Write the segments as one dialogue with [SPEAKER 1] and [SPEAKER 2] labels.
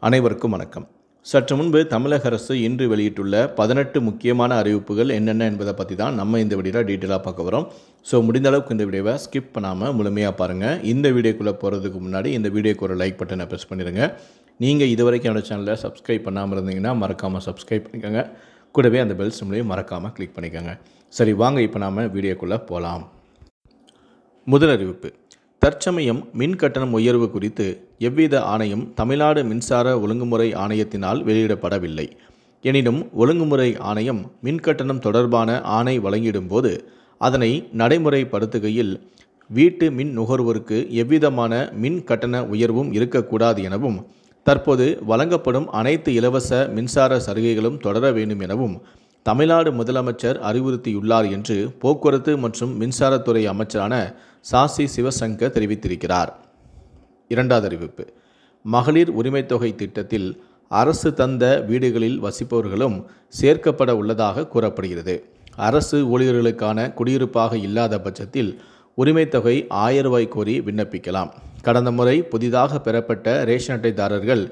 [SPEAKER 1] அனைவருக்கும் வணக்கம். சற்று முன்பு தமிழக அரசு இன்று வெளியிட்டுள்ள 18 முக்கியமான அறிவிப்புகள் என்னென்ன என்பதை பற்றி தான் நம்ம இந்த வீடியோவில் டீட்டெயிலாக பார்க்க வரோம். முடிந்த அளவுக்கு இந்த வீடியோவை ஸ்கிப் பண்ணாமல் முழுமையாக பாருங்கள். இந்த வீடியோக்குள்ளே போகிறதுக்கு முன்னாடி இந்த வீடியோக்கு ஒரு லைக் பட்டனை ப்ரெஸ் பண்ணிடுங்க. நீங்கள் இதுவரைக்கும் என்னோட சேனலை சப்ஸ்கிரைப் பண்ணாமல் இருந்தீங்கன்னா மறக்காமல் சப்ஸ்கிரைப் பண்ணிக்கோங்க. கூடவே அந்த பெல் சிம்லையும் மறக்காமல் கிளிக் பண்ணிக்கோங்க. சரி, வாங்க இப்போ நாம் வீடியோக்குள்ளே போகலாம். முதல் அறிவிப்பு. தற்சமயம் மின் கட்டணம் உயர்வு குறித்து எவ்வித ஆணையும் தமிழ்நாடு மின்சார ஒழுங்குமுறை ஆணையத்தினால் வெளியிடப்படவில்லை. எனினும் ஒழுங்குமுறை ஆணையம் மின் கட்டணம் தொடர்பான ஆணை வழங்கிடும்போது அதனை நடைமுறைப்படுத்துகையில் வீட்டு மின் நுகர்வோருக்கு எவ்விதமான மின் கட்டண உயர்வும் இருக்கக்கூடாது எனவும், தற்போது வழங்கப்படும் அனைத்து இலவச மின்சார சலுகைகளும் தொடர வேண்டும் எனவும் தமிழ்நாடு முதலமைச்சர் அறிவுறுத்தியுள்ளார் என்று போக்குவரத்து மற்றும் மின்சாரத்துறை அமைச்சரான சாசி சிவசங்கர் தெரிவித்திருக்கிறார். இரண்டாவது அறிவிப்பு. மகளிர் உரிமைத் தொகை திட்டத்தில் அரசு தந்த வீடுகளில் வசிப்பவர்களும் சேர்க்கப்பட உள்ளதாக கூறப்படுகிறது. அரசு ஊழியர்களுக்கான குடியிருப்பாக இல்லாத பட்சத்தில் உரிமைத் தொகை 1000 ரூபாய் கோரி விண்ணப்பிக்கலாம். கடந்த முறை புதிதாக பெறப்பட்ட ரேஷன் அட்டைதாரர்கள்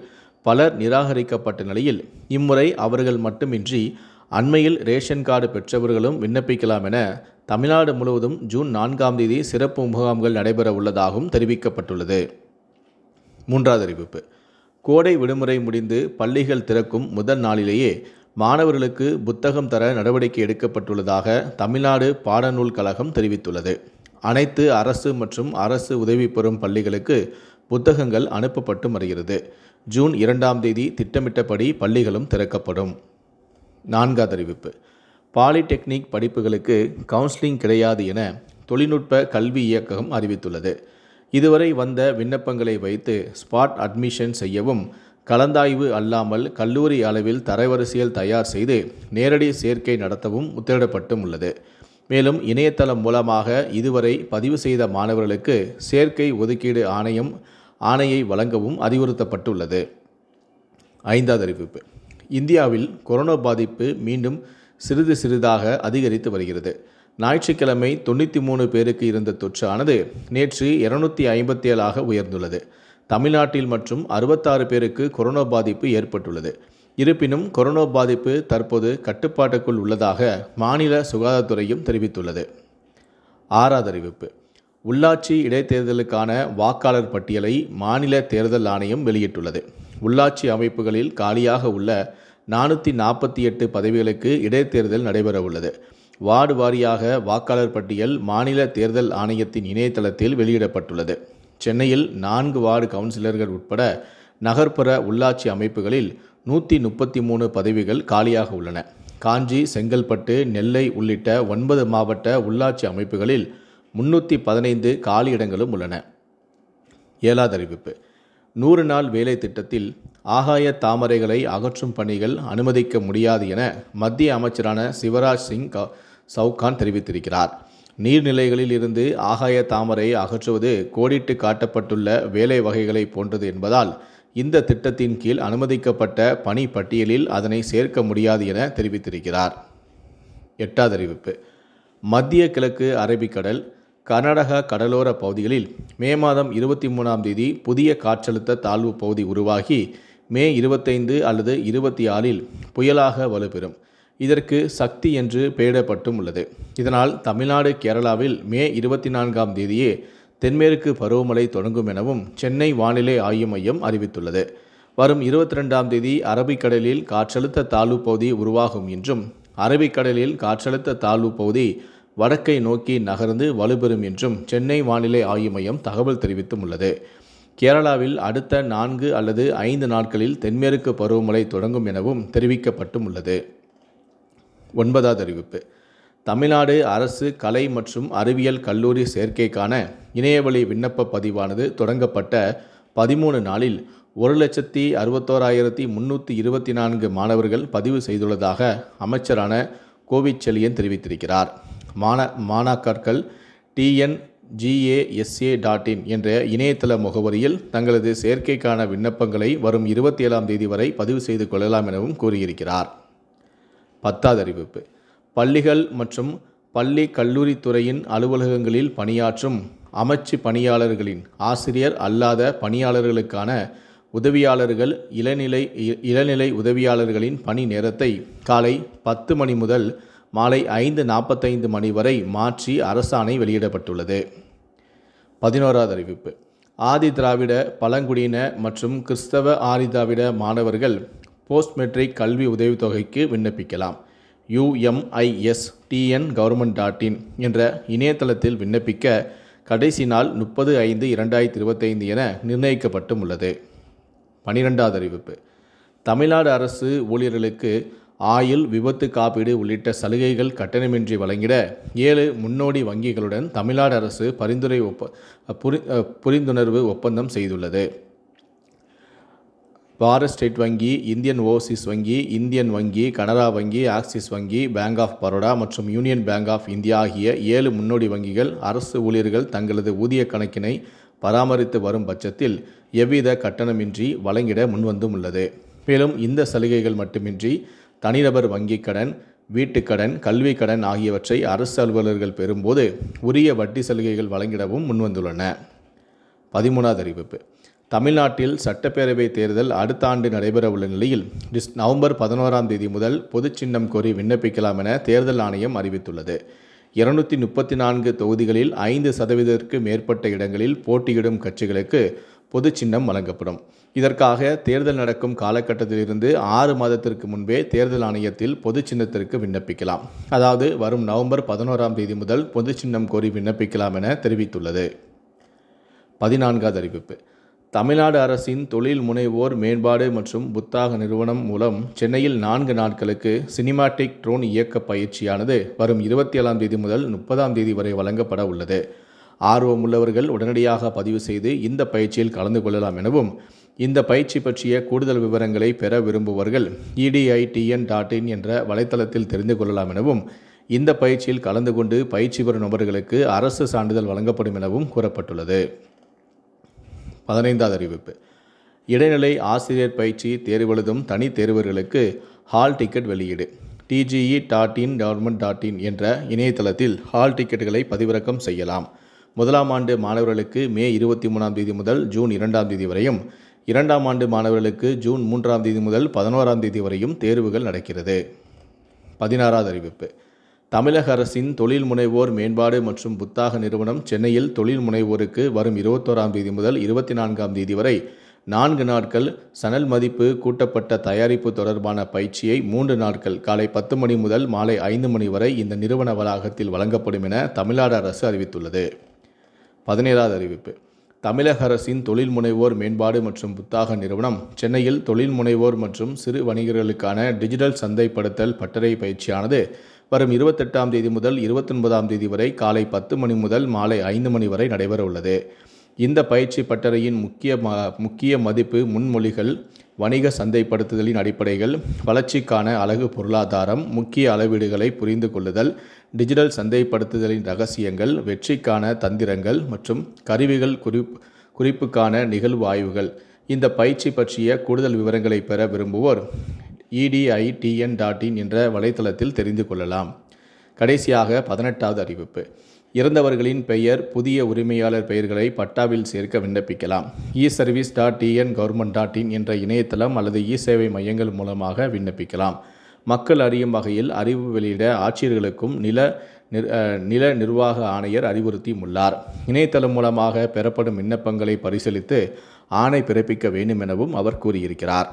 [SPEAKER 1] பலர் நிராகரிக்கப்பட்ட நிலையில் இம்முறை அவர்கள் மட்டுமின்றி அண்மையில் ரேஷன் கார்டு பெற்றவர்களும் விண்ணப்பிக்கலாம் என தமிழ்நாடு முழுவதும் ஜூன் 4ஆம் தேதி சிறப்பு முகாம்கள் நடைபெற உள்ளதாகவும் தெரிவிக்கப்பட்டுள்ளது. மூன்றாவது அறிவிப்பு. கோடை விடுமுறை முடிந்து பள்ளிகள் திறக்கும் முதல் நாளிலேயே மாணவர்களுக்கு புத்தகம் தர நடவடிக்கை எடுக்கப்பட்டுள்ளதாக தமிழ்நாடு பாடநூல் கழகம் தெரிவித்துள்ளது. அனைத்து அரசு மற்றும் அரசு உதவி பெறும் பள்ளிகளுக்கு புத்தகங்கள் அனுப்பப்பட்டு வருகிறது. ஜூன் 2ஆம் தேதி திட்டமிட்டபடி பள்ளிகளும் திறக்கப்படும். நான்காவது அறிவிப்பு. பாலிடெக்னிக் படிப்புகளுக்கு கவுன்சிலிங் கிடையாது என தொழில்நுட்ப கல்வி இயக்ககம் அறிவித்துள்ளது. இதுவரை வந்த விண்ணப்பங்களை வைத்து ஸ்பாட் அட்மிஷன் செய்யவும், கலந்தாய்வு அல்லாமல் கல்லூரி அளவில் தரவரிசையில் தயார் செய்து நேரடி சேர்க்கை நடத்தவும் உத்தரவிடப்பட்டும் உள்ளது. மேலும் இணையதளம் மூலமாக இதுவரை பதிவு செய்த மாணவர்களுக்கு சேர்க்கை ஒதுக்கீடு ஆணையை வழங்கவும் அறிவுறுத்தப்பட்டுள்ளது. ஐந்தாவது அறிவிப்பு. இந்தியாவில் கொரோனா பாதிப்பு மீண்டும் சிறிதாக அதிகரித்து வருகிறது. ஞாயிற்றுக்கிழமை 93 பேருக்கு இருந்த தொற்றானது நேற்று 257 உயர்ந்துள்ளது. தமிழ்நாட்டில் மற்றும் 66 பேருக்கு கொரோனா பாதிப்பு ஏற்பட்டுள்ளது. இருப்பினும் கொரோனா பாதிப்பு தற்போது கட்டுப்பாட்டுக்குள் உள்ளதாக மாநில சுகாதாரத்துறையும் தெரிவித்துள்ளது. ஆறாவது அறிவிப்பு. உள்ளாட்சி இடைத்தேர்தலுக்கான வாக்காளர் பட்டியலை மாநில தேர்தல் ஆணையம் வெளியிட்டுள்ளது. உள்ளாட்சி அமைப்புகளில் காலியாக உள்ள 448 பதவிகளுக்கு இடைத்தேர்தல் நடைபெற உள்ளது. வார்டு வாரியாக வாக்காளர் பட்டியல் மாநில தேர்தல் ஆணையத்தின் இணையதளத்தில் வெளியிடப்பட்டுள்ளது. சென்னையில் 4 வார்டு கவுன்சிலர்கள் உட்பட நகர்ப்புற உள்ளாட்சி அமைப்புகளில் 133 பதவிகள் காலியாக உள்ளன. காஞ்சி, செங்கல்பட்டு, நெல்லை உள்ளிட்ட 9 மாவட்ட உள்ளாட்சி அமைப்புகளில் 315 காலியிடங்களும் உள்ளன. ஏழாவது அறிவிப்பு. 100 நாள் வேலை திட்டத்தில் ஆகாய தாமரைகளை அகற்றும் பணிகள் அனுமதிக்க முடியாது என மத்திய அமைச்சரான சிவராஜ் சிங் சவுகான் தெரிவித்திருக்கிறார். நீர்நிலைகளில் இருந்து ஆகாய தாமரை அகற்றுவது கோடிட்டு காட்டப்பட்டுள்ள வேலை வகைகளை போன்றது என்பதால் இந்த திட்டத்தின் கீழ் அனுமதிக்கப்பட்ட பணி பட்டியலில் அதனை சேர்க்க முடியாது என தெரிவித்திருக்கிறார். எட்டாவது அறிவிப்பு. மத்திய கிழக்கு அரபிக்கடல், கர்நாடகா கடலோர பகுதிகளில் மே மாதம் 23ஆம் தேதி புதிய காற்றழுத்த தாழ்வு பகுதி உருவாகி மே 25 அல்லது 26இல் புயலாக வலுப்பெறும். இதற்கு சக்தி என்று பெயரிடப்பட்டும் உள்ளது. இதனால் தமிழ்நாடு, கேரளாவில் மே 24ஆம் தேதியே தென்மேற்கு பருவமழை தொடங்கும் எனவும் சென்னை வானிலை ஆய்வு மையம் அறிவித்துள்ளது. வரும் 22ஆம் தேதி அரபிக்கடலில் காற்றழுத்த தாழ்வு பகுதி உருவாகும் என்றும், அரபிக்கடலில் காற்றழுத்த தாழ்வு பகுதி வடக்கை நோக்கி நகர்ந்து வலுப்பெறும் என்றும் சென்னை வானிலை ஆய்வு மையம் தகவல் தெரிவித்தும் உள்ளது. கேரளாவில் அடுத்த 4 அல்லது 5 நாட்களில் தென்மேற்கு பருவமழை தொடங்கும் எனவும் தெரிவிக்கப்பட்டும் உள்ளது. ஒன்பதாவது அறிவிப்பு. தமிழ்நாடு அரசு கலை மற்றும் அறிவியல் கல்லூரி சேர்க்கைக்கான இணையவழி விண்ணப்ப பதிவானது தொடங்கப்பட்ட 13 நாளில் 1,61,324 மாணவர்கள் பதிவு செய்துள்ளதாக அமைச்சரான கோவிச்செழியன் தெரிவித்திருக்கிறார். மாணாக்கர்கள் tngasa.in என்ற இணையதள முகவரியில் தங்களது சேர்க்கைக்கான விண்ணப்பங்களை வரும் 27ஆம் தேதி வரை பதிவு செய்து கொள்ளலாம் எனவும் கூறியிருக்கிறார். 10வது அறிவிப்பு. பள்ளிகள் மற்றும் பள்ளி கல்லூரித்துறையின் அலுவலகங்களில் பணியாற்றும் அமைச்சு பணியாளர்களின் ஆசிரியர் அல்லாத பணியாளர்களுக்கான உதவியாளர்கள் இளநிலை உதவியாளர்களின் பணி நேரத்தை காலை 10 மணி முதல் மாலை 5:45 மணி வரை மாற்றி அரசாணை வெளியிடப்பட்டுள்ளது. 11வது அறிவிப்பு. ஆதி திராவிட, பழங்குடியின மற்றும் கிறிஸ்தவ ஆதி திராவிட மாணவர்கள் போஸ்ட் மெட்ரிக் கல்வி உதவித்தொகைக்கு விண்ணப்பிக்கலாம். UMISTN-government.in என்ற இணையதளத்தில் விண்ணப்பிக்க கடைசி நாள் 30/5/2025 என நிர்ணயிக்கப்பட்டும் உள்ளது. 12வது அறிவிப்பு. தமிழ்நாடு அரசு ஊழியர்களுக்கு ஆயுள், விபத்து காப்பீடு உள்ளிட்ட சலுகைகள் கட்டணமின்றி வழங்கிட 7 முன்னோடி வங்கிகளுடன் தமிழ்நாடு அரசு புரிந்துணர்வு ஒப்பந்தம் செய்துள்ளது. பாரத் ஸ்டேட் வங்கி, இந்தியன் ஓவர்சீஸ் வங்கி, இந்தியன் வங்கி, கனரா வங்கி, ஆக்சிஸ் வங்கி, பேங்க் ஆஃப் பரோடா மற்றும் யூனியன் பேங்க் ஆஃப் இந்தியா ஆகிய 7 முன்னோடி வங்கிகள் அரசு ஊழியர்கள் தங்களது ஊதிய கணக்கினை பராமரித்து வரும் பட்சத்தில் எவ்வித கட்டணமின்றி வழங்கிட முன்வந்தும் உள்ளது. மேலும் இந்த சலுகைகள் மட்டுமின்றி தனிநபர் வங்கிக் கடன், வீட்டுக்கடன், கல்விக் கடன் ஆகியவற்றை அரசு அலுவலர்கள் பெறும்போது உரிய வட்டி சலுகைகள் வழங்கிடவும் முன்வந்துள்ளன. 13வது அறிவிப்பு. தமிழ்நாட்டில் சட்டப்பேரவை தேர்தல் அடுத்த ஆண்டு நடைபெறவுள்ள நிலையில் நவம்பர் 11ஆம் தேதி முதல் பொது சின்னம் கோரி விண்ணப்பிக்கலாம் என தேர்தல் ஆணையம் அறிவித்துள்ளது. 234 தொகுதிகளில் 5% மேற்பட்ட இடங்களில் போட்டியிடும் கட்சிகளுக்கு பொது சின்னம் வழங்கப்படும். இதற்காக தேர்தல் நடக்கும் காலகட்டத்திலிருந்து 6 மாதத்திற்கு முன்பே தேர்தல் ஆணையத்தில் பொது சின்னத்திற்கு விண்ணப்பிக்கலாம். அதாவது வரும் நவம்பர் 11ஆம் தேதி முதல் பொது சின்னம் கோரி விண்ணப்பிக்கலாம் என தெரிவித்துள்ளது. 14வது அறிவிப்பு. தமிழ்நாடு அரசின் தொழில் முனைவோர் மேம்பாடு மற்றும் புத்தாக்க நிறுவனம் மூலம் சென்னையில் 4 நாட்களுக்கு சினிமாட்டிக் ட்ரோன் இயக்க பயிற்சியானது வரும் 27ஆம் தேதி முதல் 30ஆம் தேதி வரை வழங்கப்பட உள்ளது. ஆர்வமுள்ளவர்கள் உடனடியாக பதிவு செய்து இந்த பயிற்சியில் கலந்து கொள்ளலாம் எனவும், இந்த பயிற்சி பற்றிய கூடுதல் விவரங்களை பெற விரும்புபவர்கள் editn.in என்ற வலைத்தளத்தில் தெரிந்து கொள்ளலாம் எனவும், இந்த பயிற்சியில் கலந்து கொண்டு பயிற்சி பெறும் நபர்களுக்கு அரசு சான்றிதழ் வழங்கப்படும் எனவும் கூறப்பட்டுள்ளது. 15வது அறிவிப்பு. இடைநிலை ஆசிரியர் பயிற்சி தேர்வெழுதும் தனி தேர்வர்களுக்கு ஹால் டிக்கெட் வெளியீடு. TGE.in-government.in என்ற இணையதளத்தில் ஹால் டிக்கெட்டுகளை பதிவிறக்கம் செய்யலாம். 1ஆம் ஆண்டு மாணவர்களுக்கு மே 23ஆம் தேதி முதல் ஜூன் 2ஆம் தேதி வரையும், 2ஆம் ஆண்டு மாணவர்களுக்கு ஜூன் 3ஆம் தேதி முதல் 11ஆம் தேதி வரையும் தேர்வுகள் நடக்கிறது. 16வது அறிவிப்பு. தமிழக அரசின் தொழில் முனைவோர் மேம்பாடு மற்றும் புத்தாக்க நிறுவனம் சென்னையில் தொழில் முனைவோருக்கு வரும் 21ஆம் தேதி முதல் 24ஆம் தேதி வரை 4 நாட்கள் சணல் மதிப்பு கூட்டப்பட்ட தயாரிப்பு தொடர்பான பயிற்சியை 3 நாட்கள் காலை 10 மணி முதல் மாலை 5 மணி வரை இந்த நிறுவன வளாகத்தில் வழங்கப்படும் என தமிழ்நாடு அரசு அறிவித்துள்ளது. 17வது அறிவிப்பு. தமிழக அரசின் தொழில் முனைவோர் மேம்பாடு மற்றும் புத்தாக்க நிறுவனம் சென்னையில் தொழில் முனைவோர் மற்றும் சிறு வணிகர்களுக்கான டிஜிட்டல் சந்தைப்படுத்தல் பட்டறை பயிற்சியானது வரும் 28ஆம் தேதி முதல் 29ஆம் தேதி வரை காலை 10 மணி முதல் மாலை 5 மணி வரை நடைபெற உள்ளது. இந்த பயிற்சி பட்டறையின் முக்கிய மதிப்பு முன்மொழிகள், வணிக சந்தைப்படுத்துதலின் அடிப்படைகள், வளர்ச்சிக்கான அலகு பொருளாதாரம், முக்கிய அளவீடுகளை புரிந்து கொள்ளுதல், டிஜிட்டல் சந்தைப்படுத்துதலின் ரகசியங்கள், வெற்றிக்கான தந்திரங்கள் மற்றும் கருவிகள் குறிப்புக்கான நிகழ்வு ஆய்வுகள். இந்த பயிற்சி பற்றிய கூடுதல் விவரங்களை பெற விரும்புவோர் editn.in என்ற வலைத்தளத்தில் தெரிந்து கொள்ளலாம். கடைசியாக 18வது அறிவிப்பு. இறந்தவர்களின் பெயர், புதிய உரிமையாளர் பெயர்களை பட்டாவில் சேர்க்க விண்ணப்பிக்கலாம். eservice.tn-government.in என்ற இணையதளம் அல்லது இ-சேவை மையங்கள் மூலமாக விண்ணப்பிக்கலாம். மக்கள் அறியும் வகையில் அறிவு வெளியிட ஆட்சியர்களுக்கும் நில நிர்வாக ஆணையர் அறிவுறுத்தியுள்ளார். இணையதளம் மூலமாக பெறப்படும் விண்ணப்பங்களை பரிசீலித்து ஆணை பிறப்பிக்க வேண்டும் எனவும் அவர் கூறியிருக்கிறார்.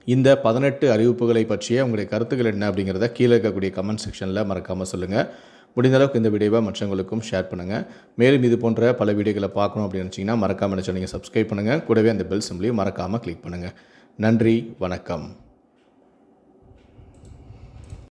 [SPEAKER 1] இந்த 18 அறிவிப்புகளை பற்றிய உங்களுடைய கருத்துக்கள் என்ன அப்படிங்கிறத கீழே இருக்கக்கூடிய கமெண்ட் செக்ஷனில் மறக்காமல் சொல்லுங்கள். முடிந்தளவுக்கு இந்த வீடியோவை மற்றவங்களுக்கும் ஷேர் பண்ணுங்கள். மேலும் இது போன்ற பல வீடியோக்களை பார்க்கணும் அப்படின்னு நினச்சிங்கன்னா மறக்காமல் நீங்கள் சப்ஸ்கிரைப் பண்ணுங்கள். கூடவே அந்த பெல் சிம்பலையும் மறக்காமல் கிளிக் பண்ணுங்கள். நன்றி, வணக்கம்.